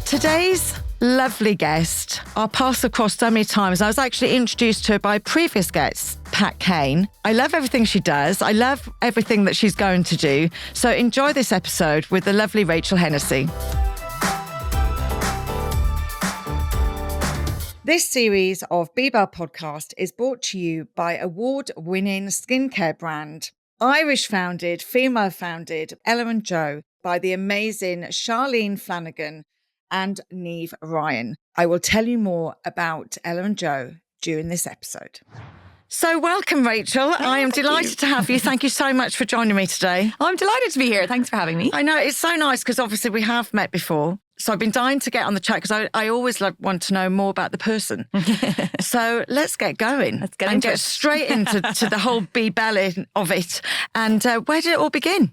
Today's lovely guest, our paths have crossed so many times. I was actually introduced to her by a previous guest, Pat Kane. I love everything she does. I love everything that she's going to do. So enjoy this episode with the lovely Rachel Hennessy. This series of BeBelle podcast is brought to you by award-winning skincare brand, Irish-founded, female-founded, Ella & Joe, by the amazing Charlene Flanagan and Neve Ryan. I will tell you more about Ella & Joe during this episode. So welcome, Rachel. I am delighted to have you. Thank you so much for joining me today. I'm delighted to be here. Thanks for having me. I know, it's so nice because obviously we have met before. So I've been dying to get on the chat because I always want to know more about the person. So let's get going. Let's get and into get it. straight into the whole BeBelle of it. And where did it all begin?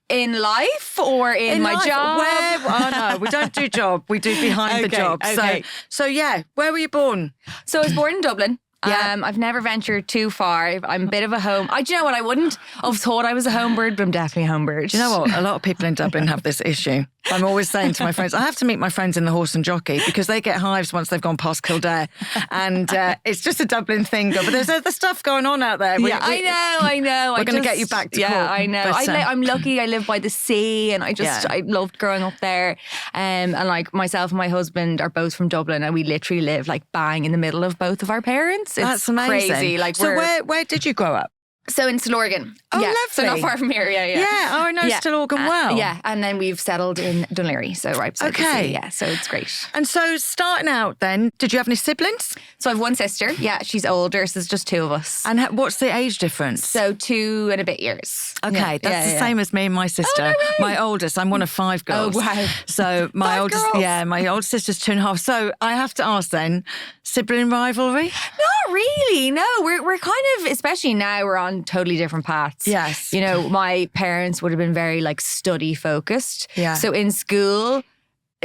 In life or in my life? job? Oh no, we don't do job. We do behind the job. Okay. So yeah, where were you born? So I was born in Dublin. Yeah. I've never ventured too far. I'm a bit of a home. Do you know what? I wouldn't have thought I was a home bird, but I'm definitely a home bird. Do you know what? A lot of people in Dublin have this issue. I'm always saying to my friends, I have to meet my friends in the Horse and Jockey because they get hives once they've gone past Kildare. And it's just a Dublin thing. But there's other stuff going on out there. I know. We're going to get you back to court. I know. But, I'm lucky. I live by the sea and I loved growing up there. And like myself and my husband are both from Dublin and we literally live like bang in the middle of both of our parents. It's That's amazing. Crazy. Like so where did you grow up? So in Stillorgan. Oh, yeah. lovely. So not far from here, Yeah, oh, I know Stillorgan well. Yeah, and then we've settled in Dunleary, so right beside the sea. Yeah, so it's great. And so starting out then, did you have any siblings? So I have one sister. Yeah, she's older, so there's just two of us. And what's the age difference? So 2 and a bit years. Okay, that's the same as me and my sister. Oh, no way. My oldest, I'm one of 5 girls. Oh, wow. So my oldest, girls. my oldest sister's 2.5. So I have to ask then, sibling rivalry? Not really, no. We're kind of, especially now, we're on totally different paths. Yes. You know, my parents would have been very like study focused. Yeah. So in school,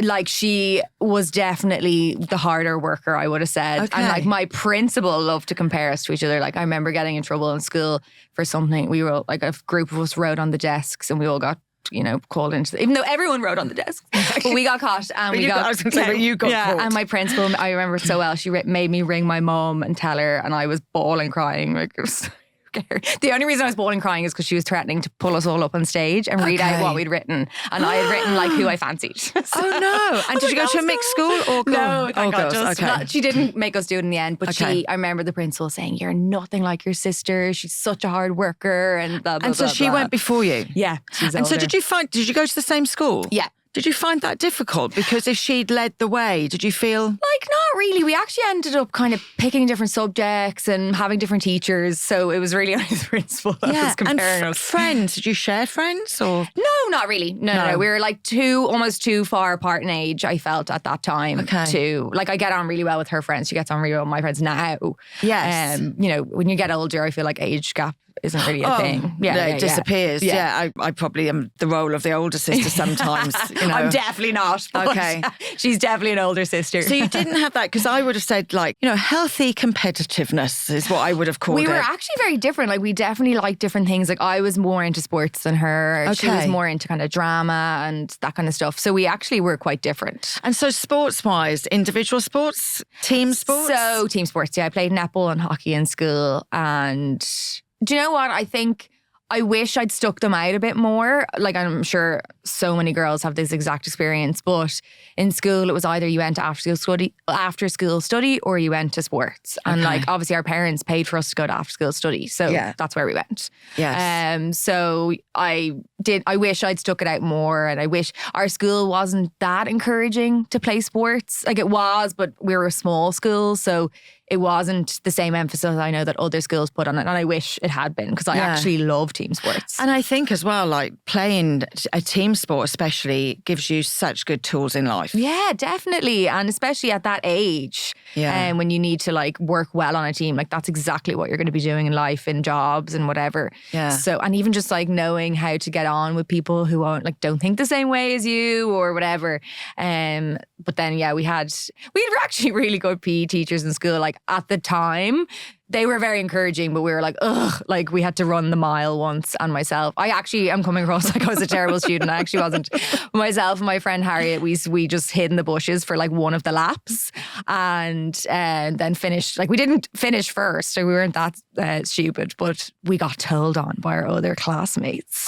like she was definitely the harder worker, I would have said. Okay. And like my principal loved to compare us to each other. Like I remember getting in trouble in school for something. We were like a group of us wrote on the desks and we all got called into even though everyone wrote on the desk. But we got caught and I was going to say, but you got caught. And my principal, I remember so well, she made me ring my mom and tell her and I was bawling crying. Like it was the only reason I was bawling crying is because she was threatening to pull us all up on stage and read out what we'd written. And I had written like who I fancied. Oh no. And did you go to a mixed school or No, thank God. girls? Okay. She didn't make us do it in the end, but I remember the principal saying, "You're nothing like your sister. She's such a hard worker." And blah, blah, And so blah, she blah. went before you? Yeah, she's And so older. did you go to the same school? Yeah. Did you find that difficult? Because if she'd led the way, did you feel... Like, not really. We actually ended up kind of picking different subjects and having different teachers. So it was really only the principal that was comparing and us. friends, did you share friends or? No, not really. No. We were like almost too far apart in age, I felt at that time. Okay. Like I get on really well with her friends. She gets on really well with my friends now. Yes. When you get older, I feel like age gap isn't really a thing. It disappears. Yeah. I probably am the role of the older sister sometimes. I'm definitely not. But Okay. She's definitely an older sister. So you didn't have that because I would have said healthy competitiveness is what I would have called it. We were actually very different. Like we definitely liked different things. Like I was more into sports than her. She was more into kind of drama and that kind of stuff. So we actually were quite different. And so sports-wise, individual sports, team sports? So team sports, yeah. I played netball and hockey in school. And do you know what? I think I wish I'd stuck them out a bit more. Like I'm sure so many girls have this exact experience, but in school it was either you went to after school study or you went to sports. And like obviously our parents paid for us to go to after school study. So that's where we went. Yes. So I wish I'd stuck it out more, and I wish our school wasn't that encouraging to play sports. Like it was, but we were a small school, so it wasn't the same emphasis I know that other schools put on it. And I wish it had been because I actually love team sports. And I think as well, like playing a team sport especially gives you such good tools in life. Yeah, definitely. And especially at that age, when you need to like work well on a team, like that's exactly what you're going to be doing in life, in jobs and whatever. Yeah. So, and even just like knowing how to get on with people who don't think the same way as you or whatever. But then, we had actually really good PE teachers in school. Like like at the time, they were very encouraging, but we were like, ugh, like we had to run the mile once. And myself, I actually am coming across like I was a terrible student. I actually wasn't. Myself and my friend Harriet, we just hid in the bushes for like one of the laps and then finished. Like we didn't finish first, so we weren't that stupid, but we got told on by our other classmates.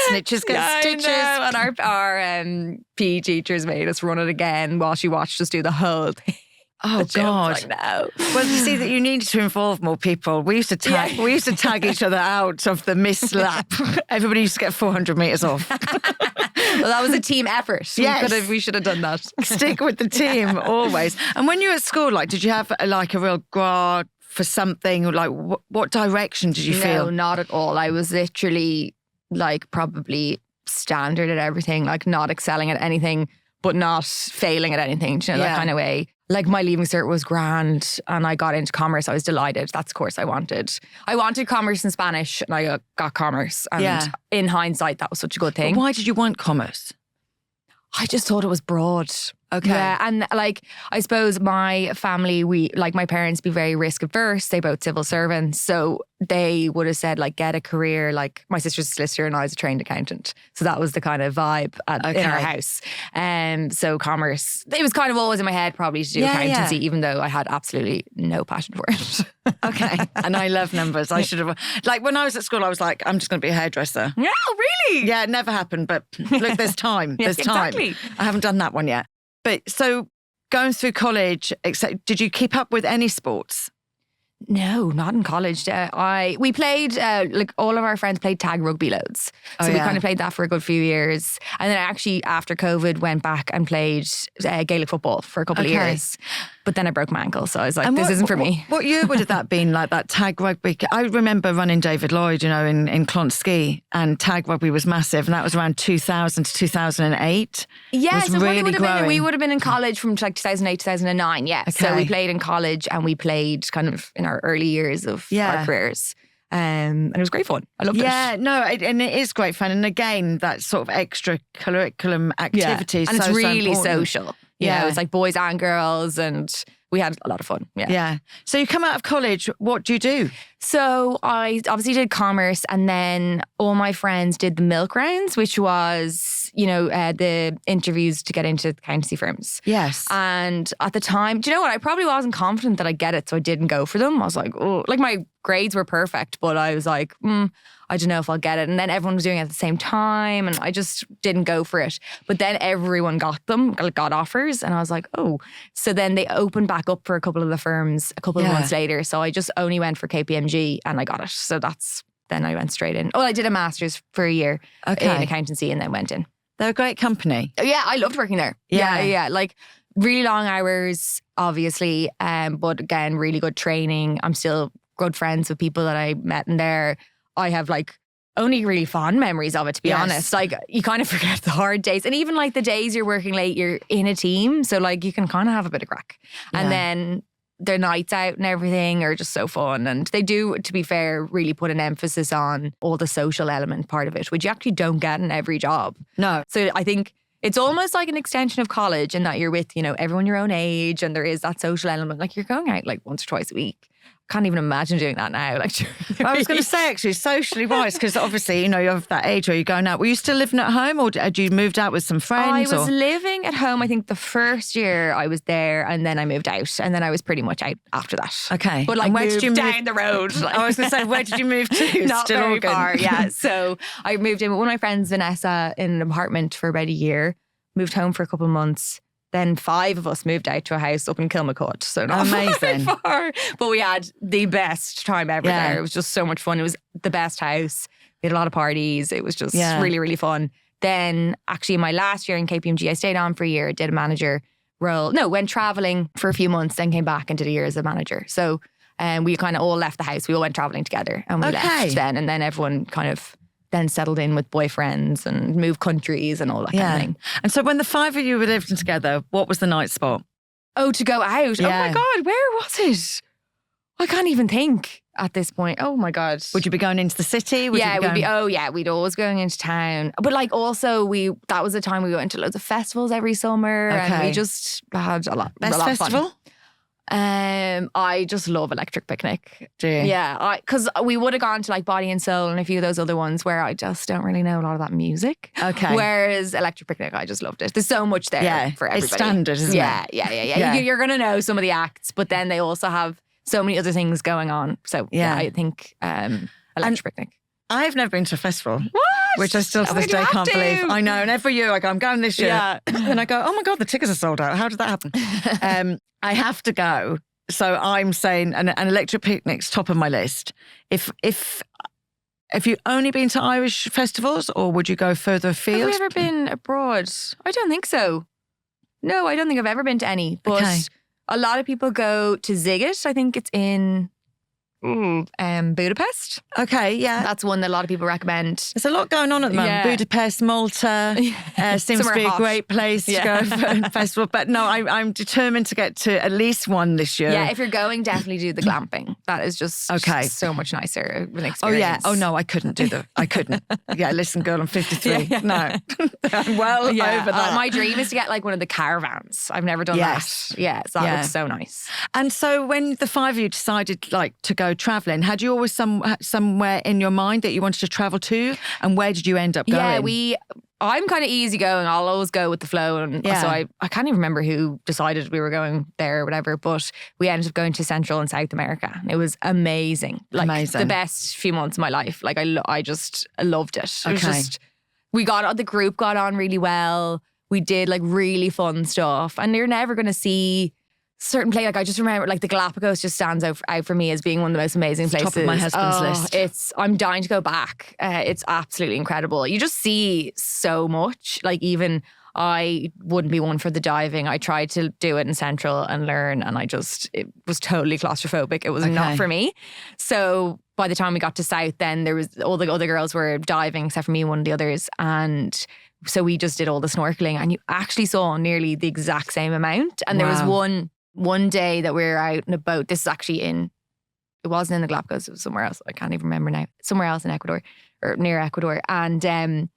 Snitches get stitches. And our PE teachers made us run it again while she watched us do the whole thing. Oh God! Like, no. Well, you see that you needed to involve more people. We used to tag each other out of the missed lap. Everybody used to get 400 meters off. Well, that was a team effort. Yes. We should have done that. Stick with the team always. And when you were at school, like, did you have like a real grad for something? Like, what direction did you feel? No, not at all. I was literally like probably standard at everything, like not excelling at anything, but not failing at anything. Do you know, that kind of way. Like my leaving cert was grand and I got into commerce. I was delighted. That's the course I wanted. I wanted commerce and Spanish and I got commerce. And in hindsight, that was such a good thing. But why did you want commerce? I just thought it was broad. Okay. Yeah, and like I suppose my family, my parents be very risk averse. They both civil servants, so they would have said like get a career. Like my sister's a solicitor and I was a trained accountant, so that was the kind of vibe in our house. So commerce, it was kind of always in my head probably to do accountancy, even though I had absolutely no passion for it. Okay, and I love numbers. I should have like when I was at school, I was like, I'm just going to be a hairdresser. Yeah, really? Yeah, it never happened. But look, there's time. There's time. Exactly. I haven't done that one yet. But so going through college, did you keep up with any sports? No, not in college. We played, like all of our friends played tag rugby loads. So we kind of played that for a good few years. And then I actually, after COVID, went back and played Gaelic football for a couple of years. But then I broke my ankle. So I was like, this isn't for me. What year would have that been, like that tag rugby? I remember running David Lloyd, in Clonskee, and tag rugby was massive. And that was around 2000 to 2008. Yeah, so really we would have been in college from like 2008, 2009. Yeah. Okay. So we played in college and we played kind of in our early years of our careers. And it was great fun. I loved it. Yeah, no, and it is great fun. And again, that sort of extra curriculum activities. And it's really so social. Yeah, it was like boys and girls and we had a lot of fun. Yeah. So you come out of college, what do you do? So I obviously did commerce and then all my friends did the milk rounds, which was, the interviews to get into accountancy firms. Yes. And at the time, do you know what? I probably wasn't confident that I'd get it, so I didn't go for them. I was like, oh, like my grades were perfect, but I was like, I don't know if I'll get it. And then everyone was doing it at the same time and I just didn't go for it. But then everyone got offers and I was like, oh. So then they opened back up for a couple of the firms a couple of months later. So I just only went for KPMG and I got it. So then I went straight in. Oh, I did a master's for a year in accountancy and then went in. They're a great company. Yeah, I loved working there. Yeah. Like really long hours, obviously. But again, really good training. I'm still good friends with people that I met in there. I have like only really fond memories of it, to be honest. Like you kind of forget the hard days. And even like the days you're working late, you're in a team. So like you can kind of have a bit of crack. And then their nights out and everything are just so fun. And they do, to be fair, really put an emphasis on all the social element part of it, which you actually don't get in every job. No. So I think it's almost like an extension of college in that you're with, everyone your own age and there is that social element. Like you're going out like once or twice a week. Can't even imagine doing that now. Like, I was going to say actually, socially wise, because obviously, you're of that age where you're going out. Were you still living at home or had you moved out with some friends? I was living at home. I think the first year I was there and then I moved out and then I was pretty much out after that. Okay. But like where did you down the road. Like, I was going to say, where did you move to? Not still very far, yeah. So I moved in with one of my friends, Vanessa, in an apartment for about a year, moved home for a couple of months. Then 5 of us moved out to a house up in Kilmacourt. So not very far. But we had the best time ever there. It was just so much fun. It was the best house. We had a lot of parties. It was just really, really fun. Then actually my last year in KPMG, I stayed on for a year, did a manager role. No, went traveling for a few months, then came back and did a year as a manager. So we kind of all left the house. We all went traveling together and we left then. And then everyone kind of then settled in with boyfriends and moved countries and all that kind of thing. And so when the 5 of you were living together, what was the night spot? Oh, to go out. Yeah. Oh my God, where was it? I can't even think at this point. Oh my God. Would you be going into the city? We'd always going into town. But like also that was the time we went to loads of festivals every summer and we just had a lot Best of festival? Fun. I just love Electric Picnic. Do you? Yeah, because we would have gone to like Body and Soul and a few of those other ones where I just don't really know a lot of that music. Okay. Whereas Electric Picnic, I just loved it. There's so much there for everybody. It's standard, isn't it? Yeah. You're going to know some of the acts, but then they also have so many other things going on. So yeah, I think Electric Picnic. I've never been to a festival. What? Which I still to this day can't believe. I know. And every year I go, I'm going this year. Yeah. And I go, oh my God, the tickets are sold out. How did that happen? I have to go. So I'm saying an Electric Picnic's top of my list. If you only been to Irish festivals, or would you go further afield? Have we ever been abroad? I don't think so. No, I don't think I've ever been to any. But a lot of people go to Ziget. I think it's in Budapest. Okay, yeah. That's one that a lot of people recommend. There's a lot going on at the moment. Yeah. Budapest, Malta seems to be a great place to go for a festival. But no, I'm determined to get to at least one this year. Yeah, if you're going, definitely do the glamping. That is just so much nicer of an experience. Oh yeah. Oh no, I couldn't do that. I couldn't. Yeah, listen, girl, I'm 53. No, I'm well over that. My dream is to get like one of the caravans. I've never done that. Yeah, so that looks so nice. And so when the five of you decided like to go traveling, had you always somewhere in your mind that you wanted to travel to, and where did you end up going? Yeah, I'm kind of easygoing. I'll always go with the flow, and so I can't even remember who decided we were going there or whatever, but we ended up going to Central and South America. It was amazing. Like the best few months of my life. Like I just loved it. It was just, the group got on really well. We did like really fun stuff, and you're never going to see certain place. Like I just remember, like the Galapagos just stands out for me as being one of the most amazing places. Top of my husband's list. I'm dying to go back. It's absolutely incredible. You just see so much. Like even I wouldn't be one for the diving. I tried to do it in Central and learn, and it was totally claustrophobic. It was not for me. So by the time we got to South, then there was all the other girls were diving except for me and one of the others, and so we just did all the snorkeling, and you actually saw nearly the exact same amount. And there was one day that we were out in a boat. This is actually it wasn't in the Galapagos, it was somewhere else. I can't even remember now. Somewhere else in Ecuador, or near Ecuador. And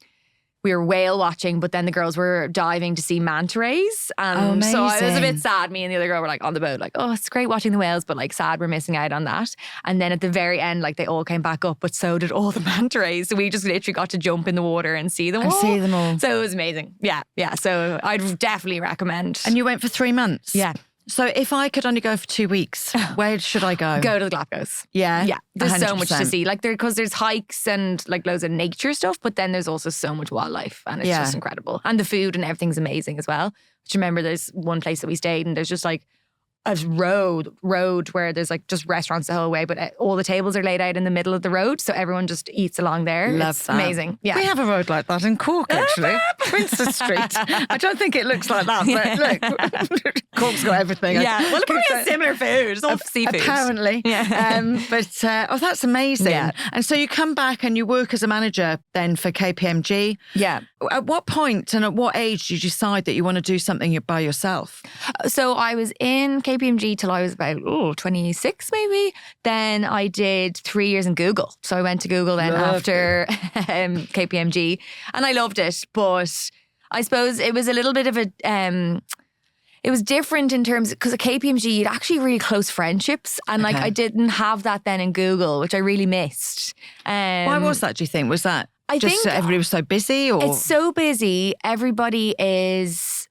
we were whale watching, but then the girls were diving to see manta rays. And so I was a bit sad. Me and the other girl were like on the boat, like, oh, it's great watching the whales, but like sad we're missing out on that. And then at the very end, like they all came back up, but so did all the manta rays. So we just literally got to jump in the water and see them all. So it was amazing. Yeah. So I'd definitely recommend. And you went for 3 months? Yeah. So if I could only go for 2 weeks, where should I go? Go to the Galapagos. Yeah? Yeah. There's 100%. so much to see. Like because there's hikes and like loads of nature stuff, but then there's also so much wildlife, and it's just incredible. And the food and everything's amazing as well. But remember, there's one place that we stayed, and there's just like a road where there's like just restaurants the whole way, but all the tables are laid out in the middle of the road, so everyone just eats along there. Love it's that. Amazing. Yeah, we have a road like that in Cork, actually. Princess Street. I don't think it looks like that, but look, Cork's got everything. Yeah, well, it probably has similar food. It's all seafood, apparently. Yeah. But that's amazing. Yeah. And so you come back and you work as a manager then for KPMG. Yeah. At what point and at what age did you decide that you want to do something by yourself? So I was in KPMG till I was about 26 maybe. Then I did 3 years in Google. So I went to Google then after KPMG, and I loved it. But I suppose it was a little bit of a it was different in terms, because at KPMG you had actually really close friendships, and like I didn't have that then in Google, which I really missed. Why was that, do you think? Was that I just think everybody was so busy? Or it's so busy. Everybody is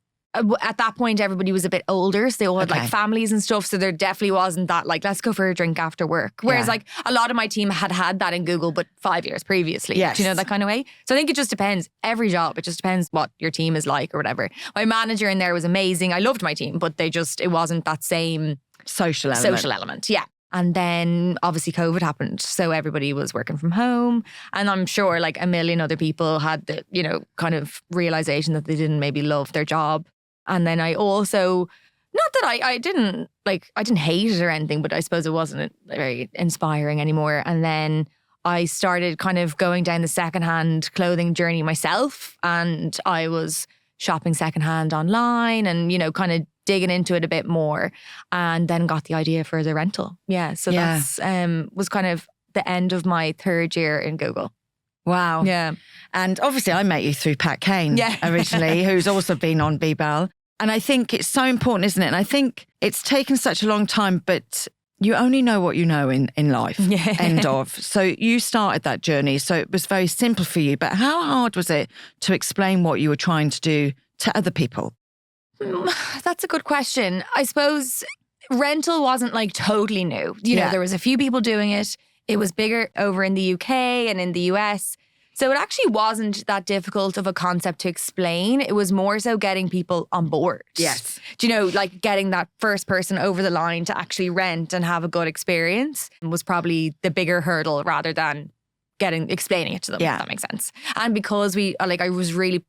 at that point, everybody was a bit older, so they all had like families and stuff. So there definitely wasn't that like, let's go for a drink after work. Whereas like a lot of my team had that in Google, but 5 years previously. Yes. Do you know, that kind of way? So I think it just depends. Every job, it just depends what your team is like or whatever. My manager in there was amazing. I loved my team, but it wasn't that same social element. Yeah. And then obviously COVID happened. So everybody was working from home. And I'm sure like a million other people had the, kind of realization that they didn't maybe love their job. And then I also, not that I didn't hate it or anything, but I suppose it wasn't very inspiring anymore. And then I started kind of going down the secondhand clothing journey myself. And I was shopping secondhand online and, kind of digging into it a bit more, and then got the idea for the rental. Yeah. So that's was kind of the end of my 3rd year in Google. Wow. Yeah. And obviously I met you through Pat Kane originally, who's also been on BeBelle. And I think it's so important, isn't it? And I think it's taken such a long time, but you only know what you know in life, end of. So you started that journey. So it was very simple for you. But how hard was it to explain what you were trying to do to other people? That's a good question. I suppose rental wasn't like totally new. You know, there was a few people doing it. It was bigger over in the UK and in the US. So it actually wasn't that difficult of a concept to explain. It was more so getting people on board. Yes. Do you know, like getting that first person over the line to actually rent and have a good experience was probably the bigger hurdle rather than explaining it to them, if that makes sense. And because I was really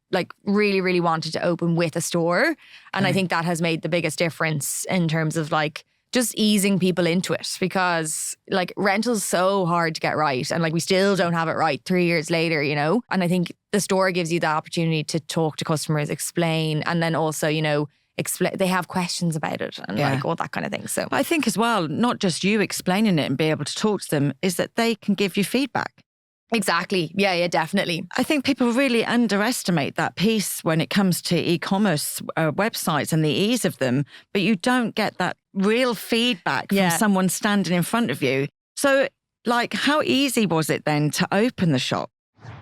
wanted to open with a store. And I think that has made the biggest difference in terms of like just easing people into it, because like rental's so hard to get right. And like we still don't have it right 3 years later, you know? And I think the store gives you the opportunity to talk to customers, explain, and then also, you know, they have questions about it and like all that kind of thing. So I think as well, not just you explaining it and be able to talk to them, is that they can give you feedback. Exactly. Yeah, definitely. I think people really underestimate that piece when it comes to e-commerce websites and the ease of them, but you don't get that real feedback from someone standing in front of you. So, like, how easy was it then to open the shop?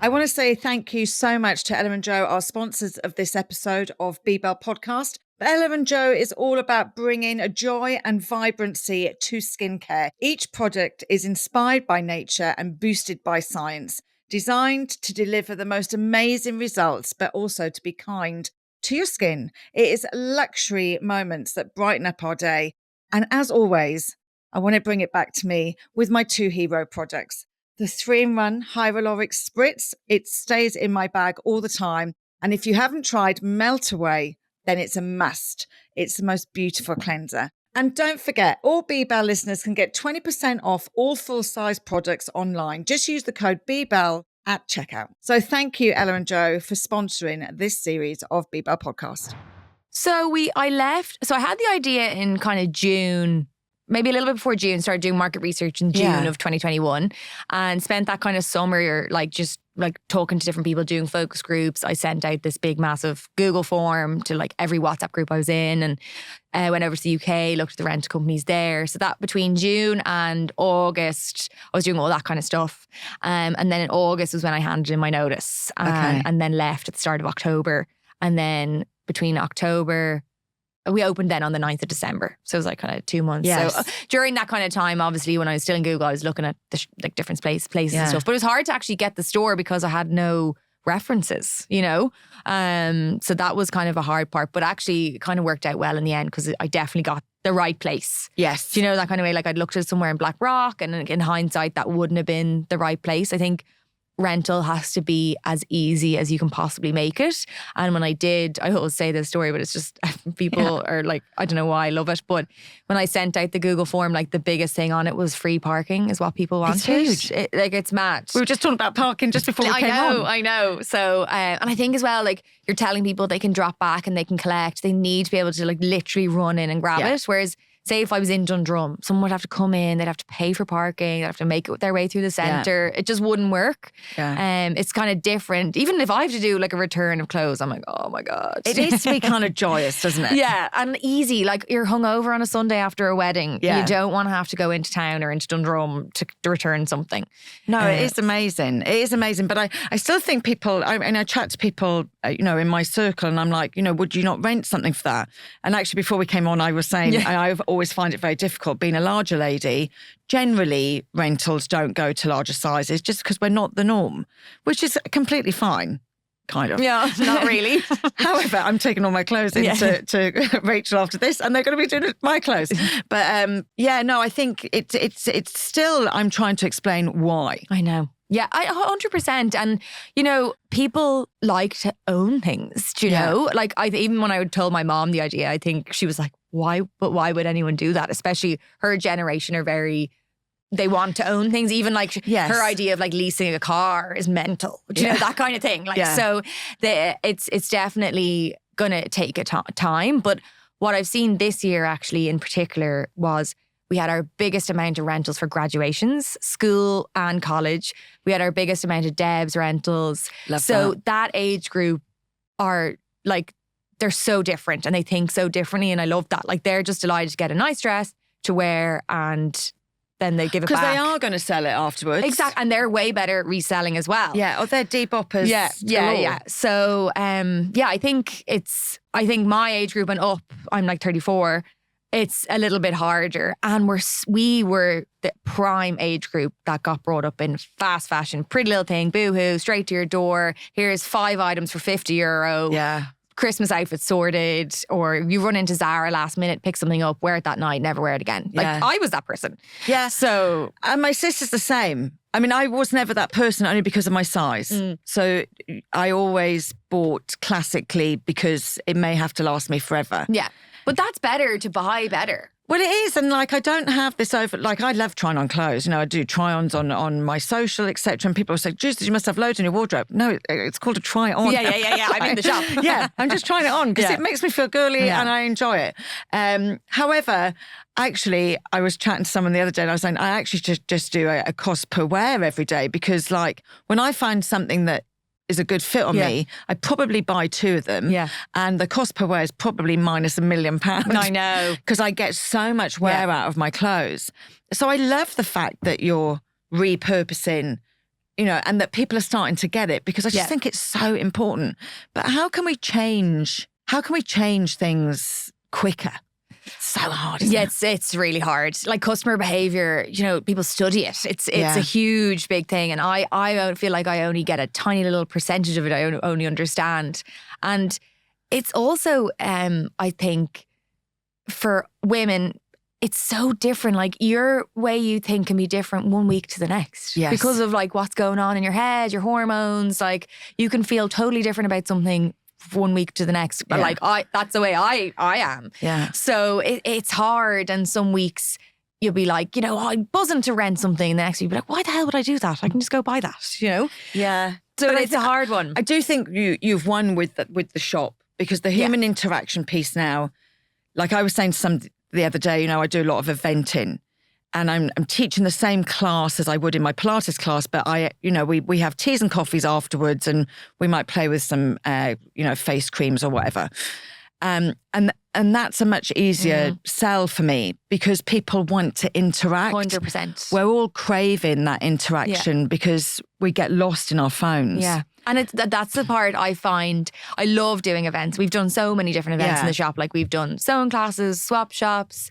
I want to say thank you so much to Ella & Joe, our sponsors of this episode of BeBelle Podcast. Ella & Joe is all about bringing a joy and vibrancy to skincare. Each product is inspired by nature and boosted by science, designed to deliver the most amazing results, but also to be kind to your skin. It is luxury moments that brighten up our day. And as always, I want to bring it back to me with my two hero products. The 3-in-1 Hyaluronic Spritz, it stays in my bag all the time. And if you haven't tried Melt Away, then it's a must. It's the most beautiful cleanser. And don't forget, all BeBelle listeners can get 20% off all full-size products online. Just use the code BeBelle at checkout. So thank you, Ella & Joe, for sponsoring this series of BeBelle Podcast. So I had the idea in kind of June, maybe a little bit before June, started doing market research in June of 2021 and spent that kind of summer just talking to different people, doing focus groups. I sent out this big massive Google form to like every WhatsApp group I was in, and went over to the UK, looked at the rental companies there. So that between June and August, I was doing all that kind of stuff. And then in August was when I handed in my notice and then left at the start of October. And then between October, we opened then on the 9th of December. So it was like kind of 2 months. Yes. So during that kind of time, obviously, when I was still in Google, I was looking at the different places and stuff. But it was hard to actually get the store because I had no references, you know? So that was kind of a hard part, but actually kind of worked out well in the end because I definitely got the right place. Yes. Do you know, that kind of way? Like I'd looked at somewhere in Black Rock and in hindsight, that wouldn't have been the right place. I think rental has to be as easy as you can possibly make it. And when I always say this story, but it's just people are like, I don't know why I love it. But when I sent out the Google form, like the biggest thing on it was free parking is what people wanted. It's huge. It's mad. We were just talking about parking just before we came on. I know. So, and I think as well, like you're telling people they can drop back and they can collect. They need to be able to like literally run in and grab it. Whereas say if I was in Dundrum, someone would have to come in, they'd have to pay for parking, they'd have to make their way through the centre. It just wouldn't work. It's kind of different. Even if I have to do like a return of clothes, I'm like, oh my God. It needs to be kind of joyous, doesn't it? Yeah, and easy. Like you're hungover on a Sunday after a wedding. You don't want to have to go into town or into Dundrum to return something. No, it is amazing. It is amazing. But I still think people, I chat to people, in my circle and I'm like, would you not rent something for that? And actually before we came on, I was saying, I've always find it very difficult being a larger lady. Generally, rentals don't go to larger sizes just because we're not the norm, which is completely fine. Kind of. Yeah, not really. However, I'm taking all my clothes into to Rachel after this and they're going to be doing my clothes. But I think it's still, I'm trying to explain why. I know. Yeah, 100%. And, people like to own things, do you know? Like, even when I told my mom the idea, I think she was like, why would anyone do that? Especially her generation are they want to own things. Even like her idea of like leasing a car is mental. Do you know, that kind of thing? Like, so it's definitely going to take a time. But what I've seen this year actually in particular was we had our biggest amount of rentals for graduations, school and college. We had our biggest amount of Debs rentals. That age group are like, they're so different and they think so differently. And I love that. Like they're just delighted to get a nice dress to wear and then they give it back. Because they are going to sell it afterwards. Exactly. And they're way better at reselling as well. Yeah. Or they're Deboppers. Yeah. So, I think my age group and up, I'm like 34, it's a little bit harder. And we were the prime age group that got brought up in fast fashion. Pretty Little Thing, boohoo, straight to your door. Here's 5 items for €50. Yeah. Christmas outfit sorted, or you run into Zara last minute, pick something up, wear it that night, never wear it again. Like I was that person. Yeah. So, and my sister's the same. I mean, I was never that person only because of my size. So I always bought classically because it may have to last me forever. Yeah. But that's better to buy better. Well, it is. And like, I don't have this I love trying on clothes. You know, I do try-ons on my social, etc. And people will say, Jesus, you must have loads in your wardrobe. No, it's called a try on. Yeah. I'm in the shop. Yeah, I'm just trying it on because it makes me feel girly and I enjoy it. However, actually, I was chatting to someone the other day and I was saying, I actually just do a cost per wear every day because like when I find something that is a good fit on me, I probably buy 2 of them. Yeah. And the cost per wear is probably minus £1 million. I know. Because I get so much wear out of my clothes. So I love the fact that you're repurposing, you know, and that people are starting to get it because I just think it's so important. But how can we change things quicker? It's so hard, isn't it? It's really hard. Like customer behavior, you know, people study it. It's a huge, big thing. And I feel like I only get a tiny little percentage of it. I only understand. And it's also, I think, for women, it's so different. Like your way you think can be different one week to the next. Yes. Because of like what's going on in your head, your hormones. Like you can feel totally different about something one week to the next. But like that's the way I am. Yeah. So it's hard. And some weeks you'll be like, you know, I'm buzzing to rent something. And the next week you'll be like, why the hell would I do that? I can just go buy that, you know? Yeah. So but it's a hard one. I do think you've won with the shop because the human interaction piece now, like I was saying to somebody the other day, you know, I do a lot of eventing. And I'm teaching the same class as I would in my Pilates class, but we have teas and coffees afterwards, and we might play with some face creams or whatever. And that's a much easier sell for me because people want to interact. 100%. We're all craving that interaction because we get lost in our phones. Yeah. And that's the part I find. I love doing events. We've done so many different events in the shop. Like we've done sewing classes, swap shops.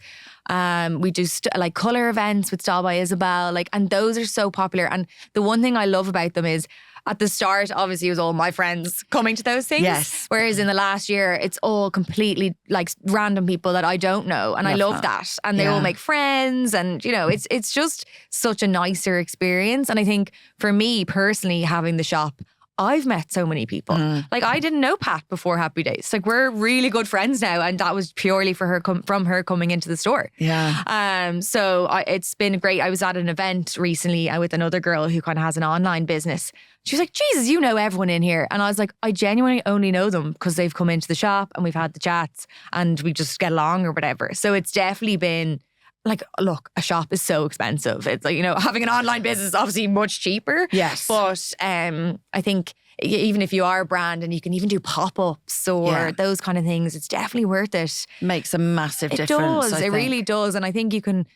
We do like colour events with Style by Isabel. Like, and those are so popular. And the one thing I love about them is at the start, obviously, it was all my friends coming to those things. Yes. Whereas in the last year, it's all completely like random people that I don't know. And I love that. And they all make friends. And, you know, it's just such a nicer experience. And I think for me personally, having the shop, I've met so many people. Like I didn't know Pat before Happy Days. Like we're really good friends now, and that was purely for her from her coming into the store. Yeah. So it's been great. I was at an event recently with another girl who kind of has an online business. She was like, Jesus, you know everyone in here. And I was like, I genuinely only know them because they've come into the shop and we've had the chats and we just get along or whatever. So it's definitely been like, look, a shop is so expensive. It's like, you know, having an online business is obviously much cheaper. Yes. But I think even if you are a brand and you can even do pop-ups or those kind of things, it's definitely worth it. Makes a massive difference. It does. It really does. And I think you can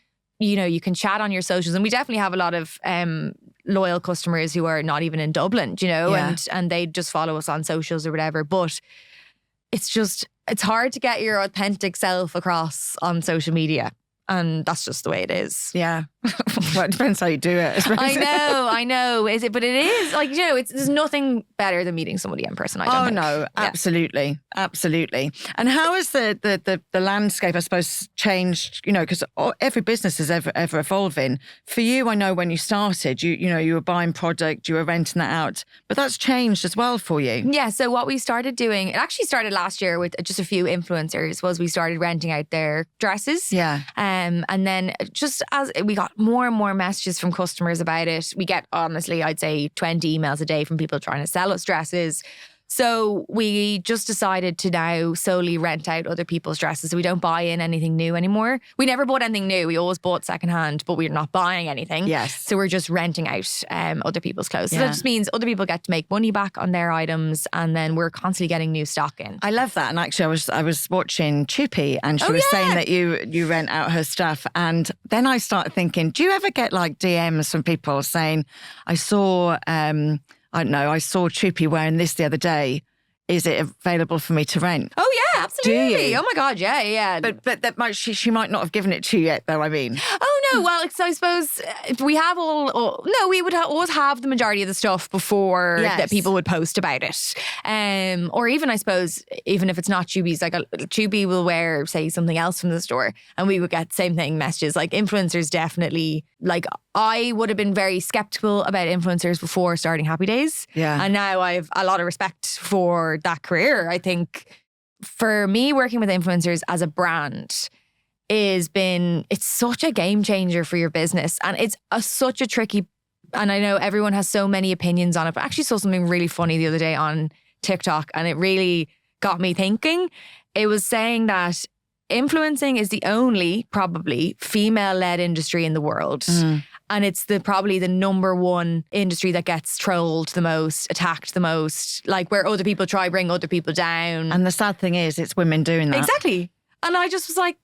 chat on your socials. And we definitely have a lot of loyal customers who are not even in Dublin, you know, and they just follow us on socials or whatever. But it's hard to get your authentic self across on social media. And that's just the way it is. Yeah. Well, it depends how you do it. I know. But it is like, you know, there's nothing better than meeting somebody in person. I don't think. No, absolutely. Absolutely. And how has the landscape, I suppose, changed, you know, because every business is ever evolving. For you, I know when you started, you were buying product, you were renting that out, but that's changed as well for you. Yeah. So what we started doing, it actually started last year with just a few influencers, was we started renting out their dresses. Yeah. And then just as we got more and more messages from customers about it, we get, honestly, I'd say 20 emails a day from people trying to sell us dresses. So we just decided to now solely rent out other people's dresses. So we don't buy in anything new anymore. We never bought anything new. We always bought secondhand, but we're not buying anything. Yes. So we're just renting out other people's clothes. So that just means other people get to make money back on their items, and then we're constantly getting new stock in. I love that. And actually, I was watching Chupi, and she was saying that you rent out her stuff. And then I started thinking, do you ever get like DMs from people saying, I saw, I don't know, I saw Chupi wearing this the other day. Is it available for me to rent? Oh yeah, absolutely. Do you? Oh my God, yeah. But that might, she might not have given it to you yet, though. I mean, oh no. Well, so I suppose if we have we would always have the majority of the stuff before that people would post about it. Or even I suppose even if it's not Chubi's, like Chubi will wear say something else from the store, and we would get the same thing messages. Like influencers definitely. Like I would have been very skeptical about influencers before starting Happy Days. Yeah. And now I have a lot of respect for that career. I think for me, working with influencers as a brand it's such a game changer for your business. And it's such a tricky, and I know everyone has so many opinions on it, but I actually saw something really funny the other day on TikTok, and it really got me thinking. It was saying that influencing is the only probably female-led industry in the world. And it's probably the number one industry that gets trolled the most, attacked the most, like where other people try bring other people down. and the sad thing is, it's women doing that. Exactly. And I just was like,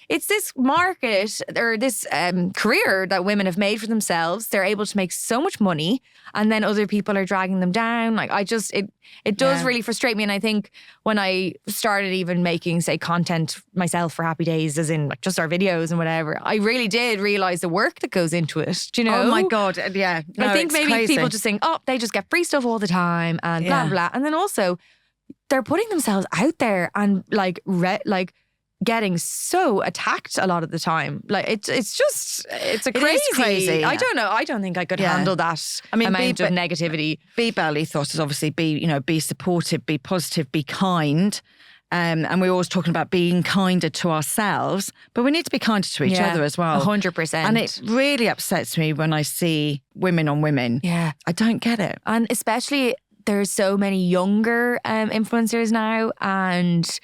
it's this market or this career that women have made for themselves. They're able to make so much money, and then other people are dragging them down. Like it does really frustrate me. And I think when I started even making, say, content myself for Happy Days, as in like just our videos and whatever, I really did realize the work that goes into it. Do you know? Oh my God, yeah. No, I think maybe crazy. people just think, oh, they just get free stuff all the time and blah, blah, blah. And then also, they're putting themselves out there and like getting so attacked a lot of the time. Like it's crazy. I don't know. I don't think I could handle that amount of negativity. BeBelle ethos is obviously be supportive, be positive, be kind. And we're always talking about being kinder to ourselves, but we need to be kinder to each other as well. 100%. And it really upsets me when I see women on women. Yeah. I don't get it. And especially there's so many younger influencers now, and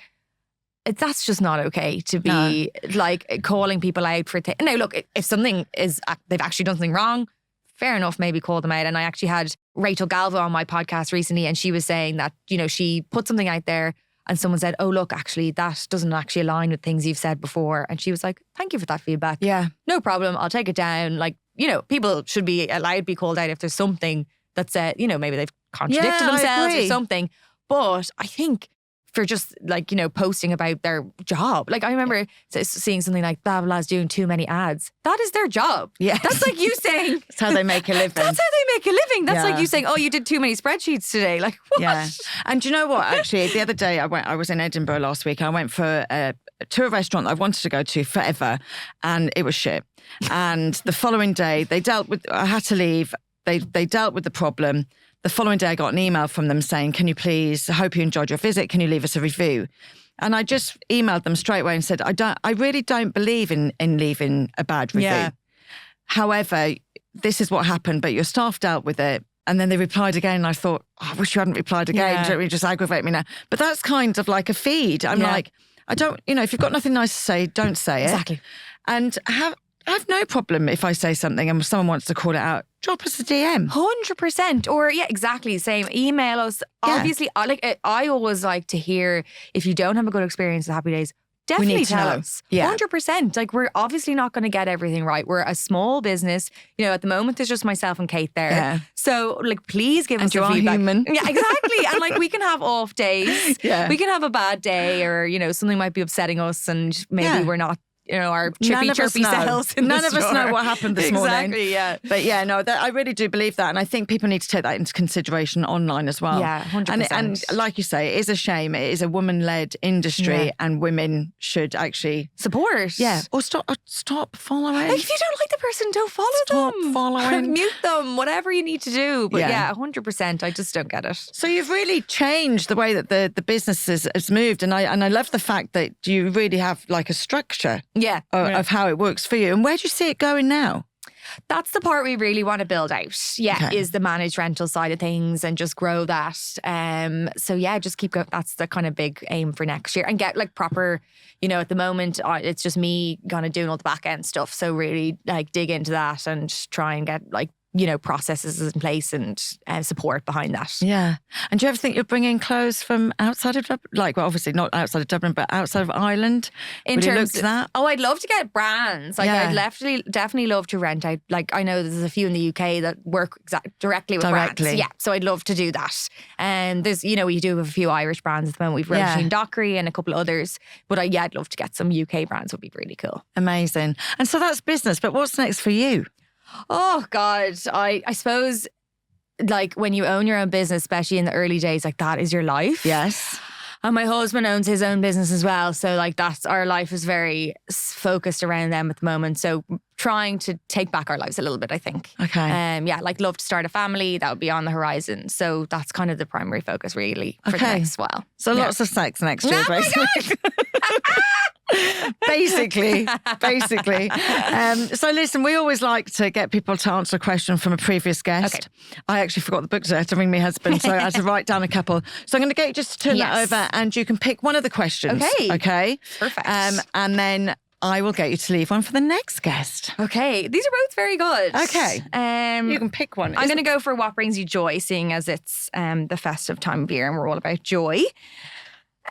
that's just not okay to be like calling people out for things. Now, look, if something is, they've actually done something wrong, fair enough, maybe call them out. And I actually had Rachel Galvo on my podcast recently, and she was saying that, she put something out there and someone said, oh, look, actually, that doesn't actually align with things you've said before. And she was like, thank you for that feedback. Yeah. No problem. I'll take it down. Like, people should be allowed to be called out if there's something that said, maybe they've contradicted themselves or something. But I think for just like, posting about their job. Like I remember seeing something like blah, blah's doing too many ads. That is their job. Yeah. That's like you saying. That's how they make a living. That's how they make a living. That's like you saying, oh, you did too many spreadsheets today. Like what? Yeah. And do you know what? Actually, the other day I was in Edinburgh last week. I went for to a restaurant that I wanted to go to forever, and it was shit. And the following day I had to leave. They dealt with the problem. The following day, I got an email from them saying, can you please, I hope you enjoyed your visit. Can you leave us a review? And I just emailed them straight away and said, I really don't believe in leaving a bad review. Yeah. However, this is what happened, but your staff dealt with it. And then they replied again. And I thought, I wish you hadn't replied again. Yeah. Don't you just aggravate me now? But that's kind of like a feed. I'm like, I don't, if you've got nothing nice to say, don't say it. Exactly. And I have no problem if I say something and someone wants to call it out. Drop us a DM. 100%. Or exactly. Same. Email us. Yeah. Obviously, I always like to hear if you don't have a good experience with Happy Days, definitely tell us. Yeah. 100%. Like we're obviously not going to get everything right. We're a small business. At the moment there's just myself and Kate there. Yeah. So like please give us your feedback. Human. Yeah, exactly. And like we can have off days. Yeah. We can have a bad day, or something might be upsetting us and maybe we're not our chirpy selves in None the of us know what happened this morning. Exactly, yeah. But I really do believe that. And I think people need to take that into consideration online as well. Yeah, 100%. And like you say, it is a shame. It is a woman-led industry and women should actually support. Yeah. Or stop following. Like if you don't like the person, don't follow them. Stop following. Mute them, whatever you need to do. But 100%. I just don't get it. So you've really changed the way that the business has moved. And I love the fact that you really have like a structure. Yeah. Of how it works for you. And where do you see it going now? That's the part we really want to build out. Yeah, Okay. is the managed rental side of things and just grow that. So yeah, just keep going. That's the kind of big aim for next year and get like proper, at the moment it's just me kind of doing all the back end stuff. So really like dig into that and try and get like, processes in place and support behind that. Yeah. And do you ever think you'll bring in clothes from outside of Dublin? Like, well, obviously not outside of Dublin, but outside of Ireland? Would you look to that? Oh, I'd love to get brands. Like, I'd definitely love to rent out. Like, I know there's a few in the UK that work directly with brands. Yeah, so I'd love to do that. And there's, we do have a few Irish brands at the moment. We've Roisin Dockery and a couple of others. But I'd love to get some UK brands. Would be really cool. Amazing. And so that's business. But what's next for you? Oh, God. I suppose, like, when you own your own business, especially in the early days, like, that is your life. Yes. And my husband owns his own business as well. So, like, our life is very focused around them at the moment. So, trying to take back our lives a little bit, I think. Okay. Love to start a family. That would be on the horizon. So, that's kind of the primary focus, really, for the next while. So, lots of sex next year, basically. Basically. So listen, we always like to get people to answer a question from a previous guest. Okay. I actually forgot the book today to ring my husband, so I had to write down a couple. So I'm going to get you just to turn that over and you can pick one of the questions. Okay? Perfect. And then I will get you to leave one for the next guest. Okay. These are both very good. Okay. You can pick one. I'm going to go for what brings you joy, seeing as it's the festive time of year and we're all about joy.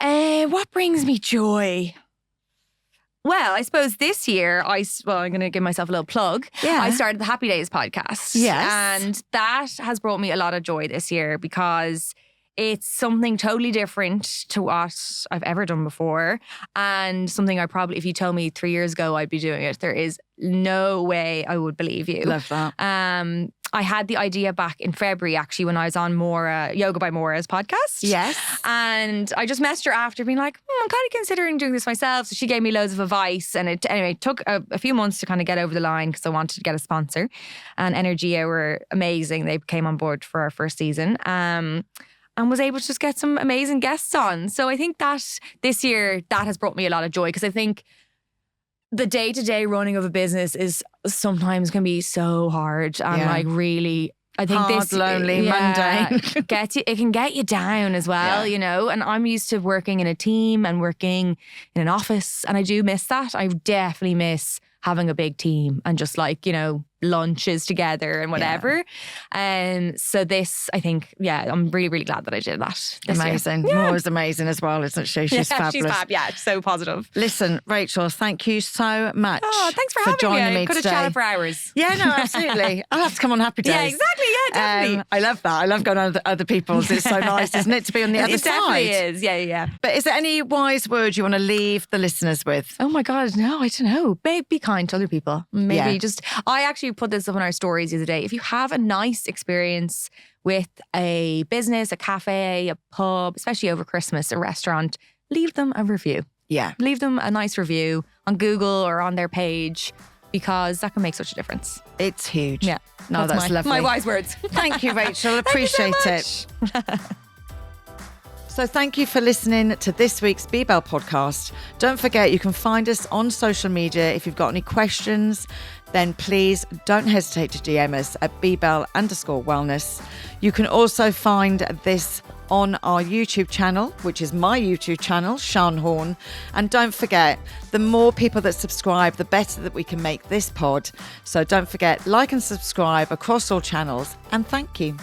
What brings me joy? Well, I suppose this year, I'm going to give myself a little plug. Yeah. I started the Happy Days podcast. Yes. And that has brought me a lot of joy this year because it's something totally different to what I've ever done before. And something I probably, if you told me 3 years ago I'd be doing it, there is no way I would believe you. Love that. I had the idea back in February, actually, when I was on Yoga by Maura's podcast. Yes. And I just messaged her after being like, I'm kind of considering doing this myself. So she gave me loads of advice. And it took a few months to kind of get over the line because I wanted to get a sponsor. And Energia were amazing. They came on board for our first season. And was able to just get some amazing guests on. So I think that this year, that has brought me a lot of joy because I think the day-to-day running of a business is sometimes can be so hard and like really, I think hard, lonely, mundane. It can get you down as well, and I'm used to working in a team and working in an office and I do miss that. I definitely miss having a big team and just like, lunches together and whatever. So this, I think, I'm really, really glad that I did that. Amazing. Maura's amazing as well, isn't she? She's fabulous. She's fab. Yeah, so positive. Listen, Rachel, thank you so much. Oh, thanks for having joining me. me Could have today. chatted for hours. Yeah, no, absolutely. I'll have to come on Happy Days. Yeah, exactly. Yeah, definitely. I love that. I love going on other people's. It's so nice, isn't it, to be on the other side? It definitely is. Yeah. But is there any wise words you want to leave the listeners with? Oh my God, no, I don't know. Be kind to other people. Maybe I actually put this up on our stories the other day. If you have a nice experience with a business, a cafe, a pub, especially over Christmas, a restaurant, leave them a review. Yeah. Leave them a nice review on Google or on their page because that can make such a difference. It's huge. Yeah. No, that's lovely. My wise words. Thank you, Rachel. Appreciate it. So thank you for listening to this week's BeBelle podcast. Don't forget, you can find us on social media. If you've got any questions, then please don't hesitate to DM us at BeBelle_wellness. You can also find this on our YouTube channel, which is my YouTube channel, Sian Horn. And don't forget, the more people that subscribe, the better that we can make this pod. So don't forget, like and subscribe across all channels. And thank you.